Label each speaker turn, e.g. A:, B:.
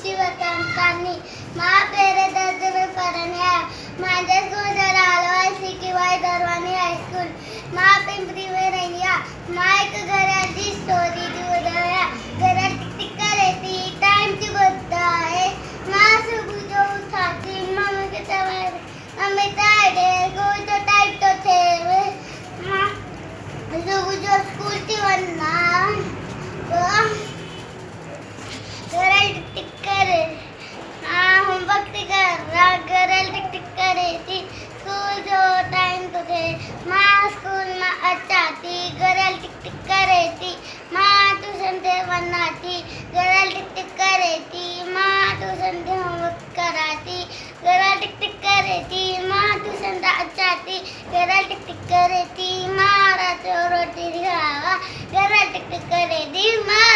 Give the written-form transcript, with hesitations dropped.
A: शिवकांतांनी माँ पेरे दर्द में पढ़ने आया माझे स्कूल आलवाई सिकीवाई दरवानी हाईस्कूल माँ पिंपरी में रहिया माँ एक घराची स्टोरी उदया घरात टिक रहती टाइम की बोलता है माँ सुबह जो उठाती मम्मी के सवार मम्मी टाइडे गो तो टाइप तो थे माँ सुबह जो स्कूल थी वरना घराल टिक करे होमवर्क घराल टिक करे थी स्कूल जो टाइम तो थे माँ स्कूल में अच्छा थी घराल टिक करे थी माँ ट्यूशन से वरना थी घराल टिक करे थी माँ ट्यूशन से होमवर्क कराती घराल टिक करे थी माँ ट्यूशन से अच्छा थी घराल टिक करे थी माँ रात रोटी खावा घराल टिक करे थी माँ